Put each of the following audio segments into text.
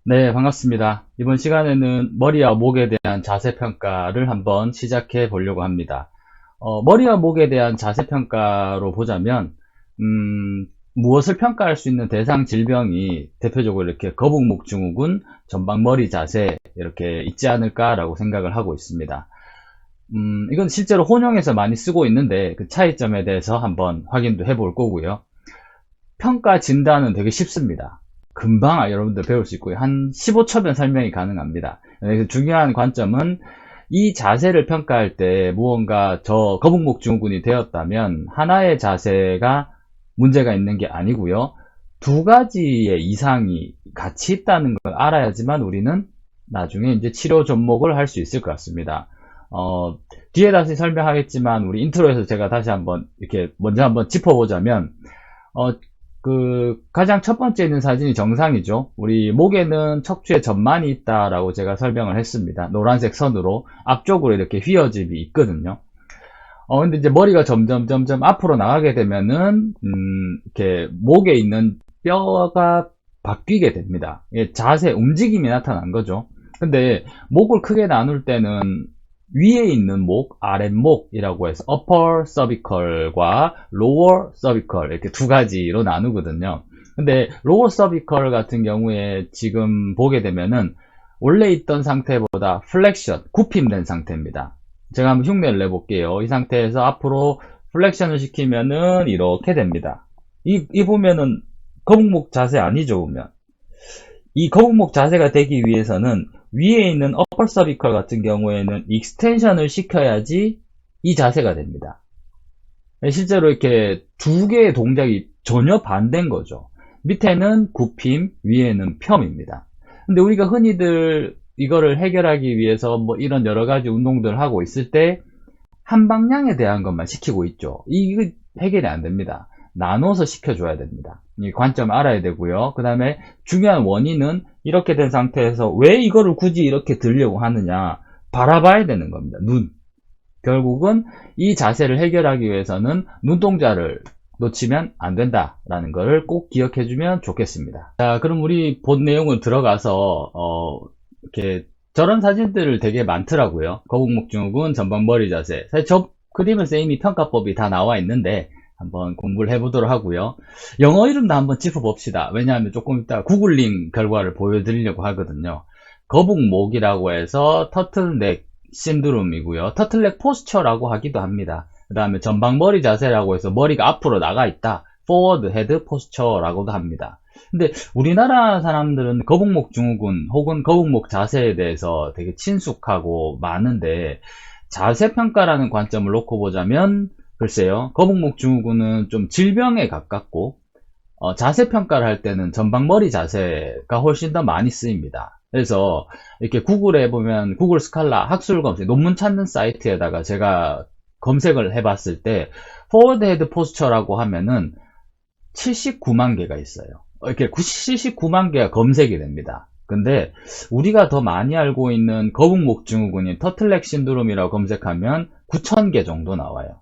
네, 반갑습니다. 이번 시간에는 머리와 목에 대한 자세 평가를 한번 시작해 보려고 합니다. 머리와 목에 대한 자세 평가로 보자면, 무엇을 평가할 수 있는 대상 질병이 대표적으로 이렇게 거북목 증후군, 전방머리 자세 이렇게 있지 않을까라고 생각을 하고 있습니다. 이건 실제로 혼용해서 많이 쓰고 있는데 그 차이점에 대해서 한번 확인도 해볼 거고요. 평가 진단은 되게 쉽습니다. 금방 여러분들 배울 수 있고요. 한 15초면 설명이 가능합니다. 그래서 중요한 관점은 이 자세를 평가할 때 무언가 거북목 증후군이 되었다면 하나의 자세가 문제가 있는 게 아니고요. 두 가지의 이상이 같이 있다는 걸 알아야지만 우리는 나중에 이제 치료 접목을 할 수 있을 것 같습니다. 뒤에 다시 설명하겠지만 우리 인트로에서 제가 다시 한번 이렇게 먼저 한번 짚어보자면 가장 첫 번째 있는 사진이 정상이죠. 우리 목에는 척추에 전만이 있다라고 제가 설명을 했습니다. 노란색 선으로 앞쪽으로 이렇게 휘어짐이 있거든요. 근데 이제 머리가 점점 앞으로 나가게 되면은 이렇게 목에 있는 뼈가 바뀌게 됩니다. 자세 움직임이 나타난 거죠. 근데 목을 크게 나눌 때는 위에 있는 목, 아랫목이라고 해서 upper cervical과 lower cervical 이렇게 두 가지로 나누거든요. 근데 lower cervical 같은 경우에 지금 보게 되면은 원래 있던 상태보다 flexion, 굽힘된 상태입니다. 제가 한번 흉내를 내볼게요. 이 상태에서 앞으로 플렉션을 시키면은 이렇게 됩니다. 이 보면은 거북목 자세 아니죠, 보면. 이 거북목 자세가 되기 위해서는 위에 있는 upper cervical 같은 경우에는 익스텐션을 시켜야지 이 자세가 됩니다. 실제로 이렇게 두 개의 동작이 전혀 반대인 거죠. 밑에는 굽힘, 위에는 펴입니다. 근데 우리가 흔히들 이거를 해결하기 위해서 뭐 이런 여러 가지 운동들을 하고 있을 때 한 방향에 대한 것만 시키고 있죠. 이거 해결이 안 됩니다. 나눠서 시켜줘야 됩니다. 이 관점 알아야 되고요. 그 다음에 중요한 원인은 이렇게 된 상태에서 왜 이거를 굳이 이렇게 들려고 하느냐 바라봐야 되는 겁니다. 눈. 결국은 이 자세를 해결하기 위해서는 눈동자를 놓치면 안 된다라는 것을 꼭 기억해 주면 좋겠습니다. 자, 그럼 우리 본 내용을 들어가서 이렇게 저런 사진들을 되게 많더라고요. 거북목 증후군, 전방머리 자세. 사실 저 그림에서 이미 평가법이 다 나와 있는데 한번 공부를 해보도록 하고요. 영어 이름도 한번 짚어봅시다. 왜냐하면 조금 이따 구글링 결과를 보여드리려고 하거든요. 거북목이라고 해서 터틀넥 신드롬이고요. 터틀넥 포스처라고 하기도 합니다. 그 다음에 전방머리 자세라고 해서 머리가 앞으로 나가 있다. 포워드 헤드 포스처라고도 합니다. 근데 우리나라 사람들은 거북목 증후군 혹은 거북목 자세에 대해서 되게 친숙하고 많은데 자세 평가라는 관점을 놓고 보자면 글쎄요, 거북목 증후군은 좀 질병에 가깝고 자세 평가를 할 때는 전방머리 자세가 훨씬 더 많이 쓰입니다. 그래서 이렇게 구글에 보면 구글 스칼라 학술 검색 논문 찾는 사이트에다가 제가 검색을 해봤을 때 포워드 헤드 포스처라고 하면은 79만 개가 있어요. 이렇게 79만 개가 검색이 됩니다. 근데 우리가 더 많이 알고 있는 거북목 증후군인 터틀넥 신드롬이라고 검색하면 9,000개 정도 나와요.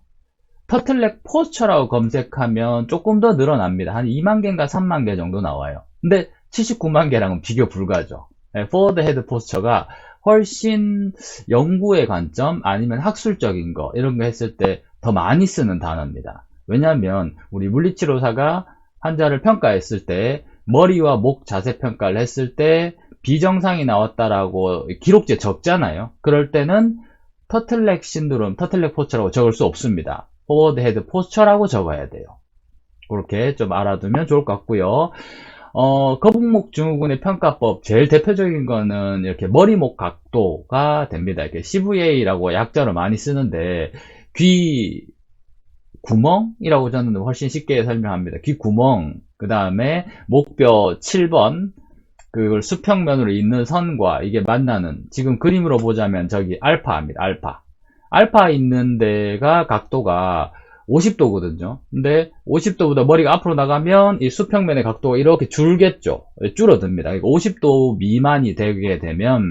터틀넥 포스처라고 검색하면 조금 더 늘어납니다. 한 2만 개인가 3만 개 정도 나와요. 근데 79만 개랑은 비교 불가죠. 포워드 헤드 포스처가 훨씬 연구의 관점 아니면 학술적인 거 이런 거 했을 때 더 많이 쓰는 단어입니다. 왜냐하면 우리 물리치료사가 환자를 평가했을 때 머리와 목 자세 평가를 했을 때 비정상이 나왔다라고 기록지에 적잖아요. 그럴 때는 터틀넥 신드롬, 터틀넥 포스처라고 적을 수 없습니다. 포워드 헤드 포스처라고 적어야 돼요. 그렇게 좀 알아두면 좋을 것 같고요. 거북목 증후군의 평가법 제일 대표적인 거는 이렇게 머리목 각도가 됩니다. 이렇게 CVA라고 약자로 많이 쓰는데 귀 구멍이라고 저는 훨씬 쉽게 설명합니다. 귀 구멍, 그 다음에 목뼈 7번 그걸 수평면으로 있는 선과 이게 만나는 지금 그림으로 보자면 저기 알파입니다. 알파 있는 데가 각도가 50도거든요. 근데 50도보다 머리가 앞으로 나가면 이 수평면의 각도가 이렇게 줄겠죠. 줄어듭니다. 그러니까 50도 미만이 되게 되면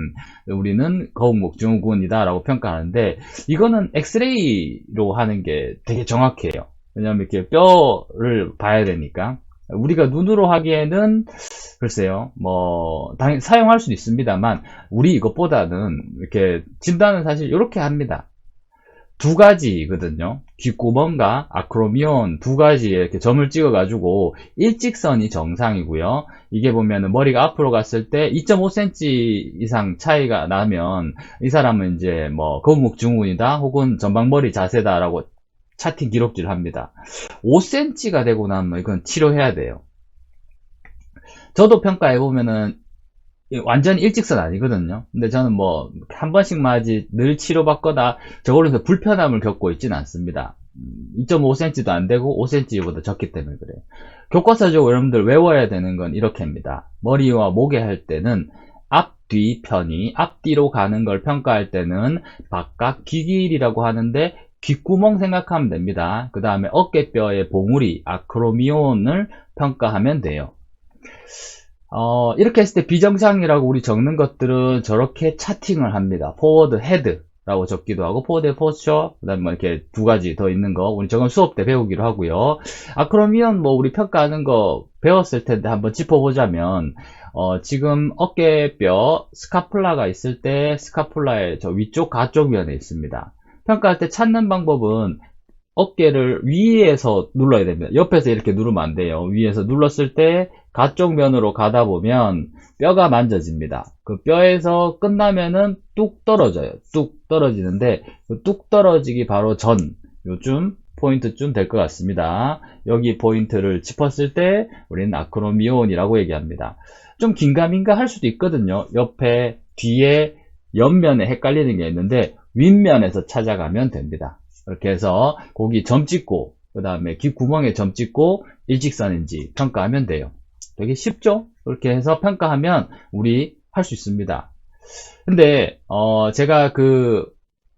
우리는 거북목 증후군이다 라고 평가하는데 이거는 엑스레이로 하는 게 되게 정확해요. 왜냐하면 이렇게 뼈를 봐야 되니까 우리가 눈으로 하기에는 글쎄요, 뭐, 당연히 사용할 수도 있습니다만, 우리 이것보다는 이렇게 진단은 사실 이렇게 합니다. 두 가지거든요. 귓구멍과 아크로미온 두 가지에 이렇게 점을 찍어가지고 일직선이 정상이고요. 이게 보면은 머리가 앞으로 갔을 때 2.5cm 이상 차이가 나면 이 사람은 이제 뭐 거북목 증후군이다 혹은 전방머리 자세다라고 차팅 기록질을 합니다. 5cm가 되고 나면 이건 치료해야 돼요. 저도 평가해보면은 완전 일직선 아니거든요. 근데 저는 뭐 한 번씩 맞이 늘 치료받거나 저걸로 해서 불편함을 겪고 있지는 않습니다. 2.5cm도 안 되고 5cm보다 적기 때문에 그래요. 교과서적으로 여러분들 외워야 되는 건 이렇게입니다. 머리와 목에 할 때는 앞뒤 편이 앞뒤로 가는 걸 평가할 때는 바깥 귀 길이라고 하는데 귓구멍 생각하면 됩니다. 그 다음에 어깨뼈의 봉우리 아크로미온을 평가하면 돼요. 이렇게 했을 때 비정상이라고 우리 적는 것들은 저렇게 차팅을 합니다. 포워드 헤드라고 적기도 하고, 포워드 포스처, 그 다음에 뭐 이렇게 두 가지 더 있는 거, 우리 저건 수업 때 배우기로 하고요. 그러면 뭐 우리 평가하는 거 배웠을 텐데 한번 짚어보자면, 지금 어깨뼈 스카플라가 있을 때 스카플라의 저 위쪽 가쪽 면에 있습니다. 평가할 때 찾는 방법은 어깨를 위에서 눌러야 됩니다. 옆에서 이렇게 누르면 안 돼요. 위에서 눌렀을 때 가쪽 면으로 가다 보면 뼈가 만져집니다. 그 뼈에서 끝나면은 뚝 떨어져요. 뚝 떨어지는데 그 뚝 떨어지기 바로 전 요즘 포인트쯤 될 것 같습니다. 여기 포인트를 짚었을 때 우리는 아크로미온이라고 얘기합니다. 좀 긴가민가 할 수도 있거든요. 옆에 뒤에 옆면에 헷갈리는 게 있는데 윗면에서 찾아가면 됩니다. 이렇게 해서 거기 점 찍고 그 다음에 귓구멍에 점 찍고 일직선인지 평가하면 돼요. 되게 쉽죠? 그렇게 해서 평가하면 우리 할 수 있습니다. 근데 제가 그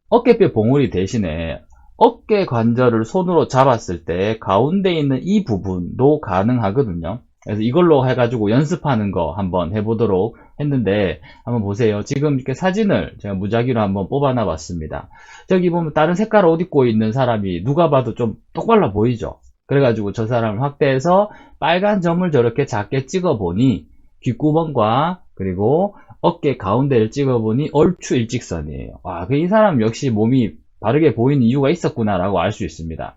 어깨뼈 봉우리 대신에 어깨 관절을 손으로 잡았을 때 가운데 있는 이 부분도 가능하거든요. 그래서 이걸로 해가지고 연습하는 거 한번 해보도록 했는데 한번 보세요. 지금 이렇게 사진을 제가 무작위로 한번 뽑아놔 봤습니다. 저기 보면 다른 색깔 옷 입고 있는 사람이 누가 봐도 좀 똑발라 보이죠? 그래가지고 저 사람을 확대해서 빨간 점을 저렇게 작게 찍어 보니 귓구멍과 그리고 어깨 가운데를 찍어 보니 얼추 일직선이에요. 와, 이 사람 역시 몸이 바르게 보이는 이유가 있었구나 라고 알 수 있습니다.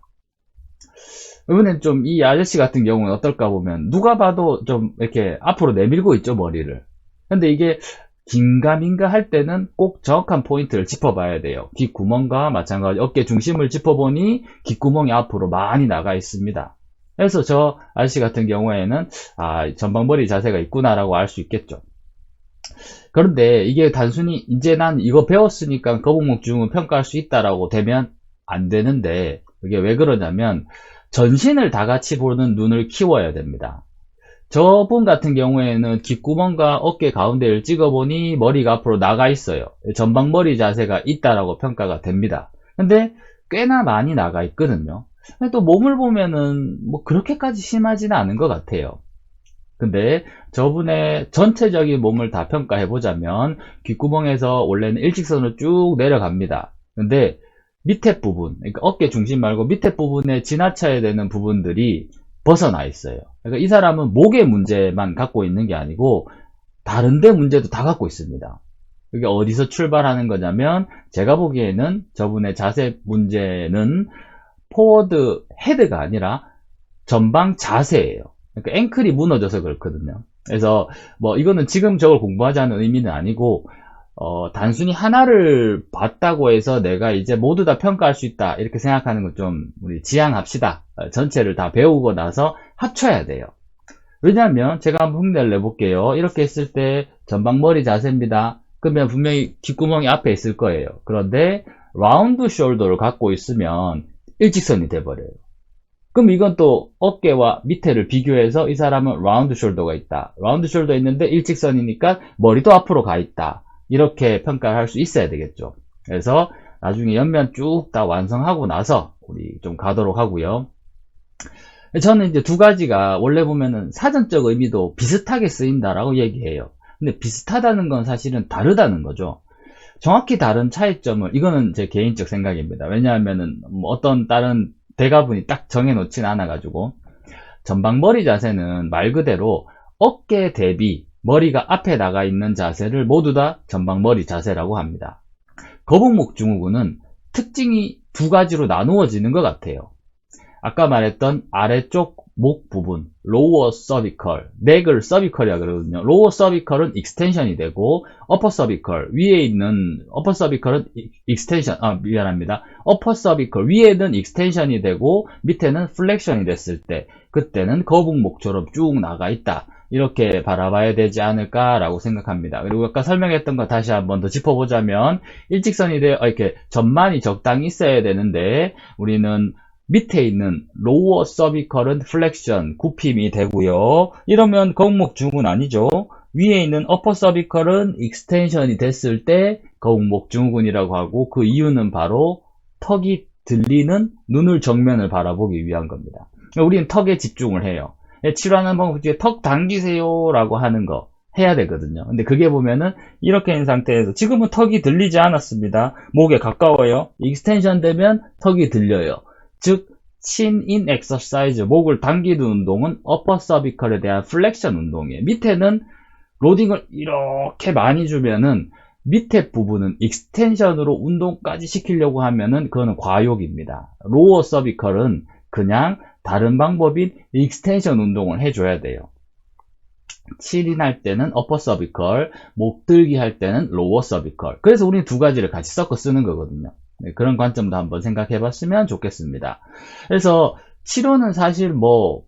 이번엔 좀 이 아저씨 같은 경우는 어떨까 보면 누가 봐도 좀 이렇게 앞으로 내밀고 있죠, 머리를. 근데 이게 긴가민가 할 때는 꼭 정확한 포인트를 짚어봐야 돼요. 귓구멍과 마찬가지 어깨 중심을 짚어보니 귓구멍이 앞으로 많이 나가 있습니다. 그래서 저 아저씨 같은 경우에는 전방머리 자세가 있구나라고 알 수 있겠죠. 그런데 이게 단순히 이제 난 이거 배웠으니까 거북목 증후군 평가할 수 있다라고 되면 안 되는데 그게 왜 그러냐면 전신을 다 같이 보는 눈을 키워야 됩니다. 저분 같은 경우에는 귓구멍과 어깨 가운데를 찍어보니 머리가 앞으로 나가 있어요. 전방머리 자세가 있다라고 평가가 됩니다. 근데 꽤나 많이 나가 있거든요. 근데 또 몸을 보면은 뭐 그렇게까지 심하지는 않은 것 같아요. 근데 저분의 전체적인 몸을 다 평가해 보자면 귓구멍에서 원래는 일직선으로 쭉 내려갑니다. 근데 밑에 부분, 그러니까 어깨 중심 말고 밑에 부분에 지나쳐야 되는 부분들이 벗어나 있어요. 그러니까 이 사람은 목의 문제만 갖고 있는 게 아니고 다른 데 문제도 다 갖고 있습니다. 이게 어디서 출발하는 거냐면 제가 보기에는 저분의 자세 문제는 포워드 헤드가 아니라 전방 자세예요. 그러니까 앵클이 무너져서 그렇거든요. 그래서 뭐 이거는 지금 저걸 공부하자는 의미는 아니고 단순히 하나를 봤다고 해서 내가 이제 모두 다 평가할 수 있다 이렇게 생각하는 건 좀 우리 지양합시다. 전체를 다 배우고 나서 합쳐야 돼요. 왜냐하면 제가 한번 흉내를 내볼게요. 이렇게 했을 때 전방머리 자세입니다. 그러면 분명히 귓구멍이 앞에 있을 거예요. 그런데 라운드 숄더를 갖고 있으면 일직선이 돼버려요. 그럼 이건 또 어깨와 밑에를 비교해서 이 사람은 라운드 숄더가 있다. 라운드 숄더 있는데 일직선이니까 머리도 앞으로 가 있다. 이렇게 평가를 할 수 있어야 되겠죠. 그래서 나중에 옆면 쭉 다 완성하고 나서 우리 좀 가도록 하고요. 저는 이제 두 가지가 원래 보면은 사전적 의미도 비슷하게 쓰인다라고 얘기해요. 근데 비슷하다는 건 사실은 다르다는 거죠. 정확히 다른 차이점을, 이거는 제 개인적 생각입니다. 왜냐하면은 뭐 어떤 다른 대가분이 딱 정해놓진 않아가지고 전방머리 자세는 말 그대로 어깨 대비 머리가 앞에 나가 있는 자세를 모두 다 전방머리 자세라고 합니다. 거북목 증후군은 특징이 두 가지로 나누어지는 것 같아요. 아까 말했던 아래쪽 목 부분, 로어 서비컬, 넥을 서비컬이라 그러거든요. 로어 서비컬은 익스텐션이 되고, 어퍼 서비컬, 위에 있는, 어퍼 서비컬은 익스텐션, 미안합니다. 어퍼 서비컬, 위에는 익스텐션이 되고, 밑에는 플렉션이 됐을 때, 그때는 거북목처럼 쭉 나가 있다. 이렇게 바라봐야 되지 않을까라고 생각합니다. 그리고 아까 설명했던 거 다시 한번 더 짚어보자면, 일직선이 되어, 이렇게 전만이 적당히 있어야 되는데, 우리는 밑에 있는 로어 서비컬은 플렉션, 굽힘이 되고요. 이러면 거북목 증후군 아니죠. 위에 있는 어퍼 서비컬은 익스텐션이 됐을 때 거북목 증후군이라고 하고, 그 이유는 바로 턱이 들리는 눈을 정면을 바라보기 위한 겁니다. 우리는 턱에 집중을 해요. 치료하는 방법 중에 턱 당기세요 라고 하는 거 해야 되거든요. 근데 그게 보면은 이렇게 있는 상태에서 지금은 턱이 들리지 않았습니다. 목에 가까워요. 익스텐션 되면 턱이 들려요. 즉 친인 엑서사이즈, 목을 당기는 운동은 어퍼 서비컬에 대한 플렉션 운동이에요. 밑에는 로딩을 이렇게 많이 주면은 밑에 부분은 익스텐션으로 운동까지 시키려고 하면은 그거는 과욕입니다. 로어 서비컬은 그냥 다른 방법인 익스텐션 운동을 해줘야 돼요. 칠인할 때는 어퍼 서비컬, 목 들기 할 때는 로어 서비컬. 그래서 우리는 두 가지를 같이 섞어 쓰는 거거든요. 네, 그런 관점도 한번 생각해 봤으면 좋겠습니다. 그래서 치료는 사실 뭐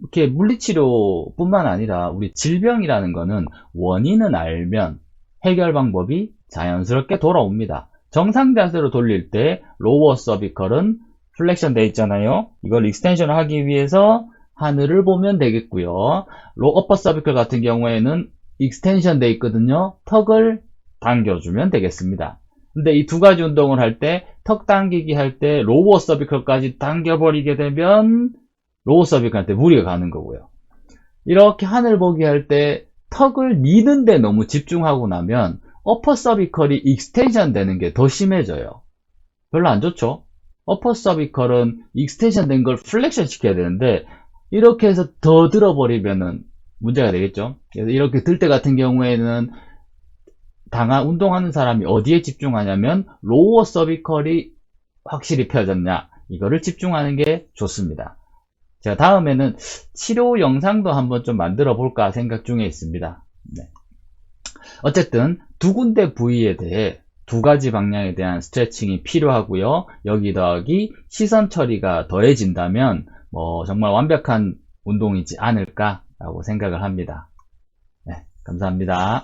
이렇게 물리치료뿐만 아니라 우리 질병이라는 거는 원인은 알면 해결 방법이 자연스럽게 돌아옵니다. 정상 자세로 돌릴 때 로어 서비컬은 플렉션 돼 있잖아요. 이걸 익스텐션 하기 위해서 하늘을 보면 되겠고요. 어퍼 서비컬 같은 경우에는 익스텐션 돼 있거든요. 턱을 당겨주면 되겠습니다. 근데 이 두 가지 운동을 할 때, 턱 당기기 할 때 로어 서비컬까지 당겨버리게 되면 로어 서비컬한테 무리가 가는 거고요. 이렇게 하늘 보기 할 때 턱을 미는데 너무 집중하고 나면 어퍼 서비컬이 익스텐션 되는 게 더 심해져요. 별로 안 좋죠? 어퍼 서비컬은 익스텐션 된 걸 플렉션 시켜야 되는데 이렇게 해서 더 들어버리면은 문제가 되겠죠? 그래서 이렇게 들 때 같은 경우에는 운동하는 사람이 어디에 집중하냐면 로어 서비컬이 확실히 펴졌냐 이거를 집중하는 게 좋습니다. 제가 다음에는 치료 영상도 한번 좀 만들어 볼까 생각 중에 있습니다. 네. 어쨌든 두 군데 부위에 대해 두 가지 방향에 대한 스트레칭이 필요하고요. 여기 더하기 시선 처리가 더해진다면 뭐 정말 완벽한 운동이지 않을까라고 생각을 합니다. 네, 감사합니다.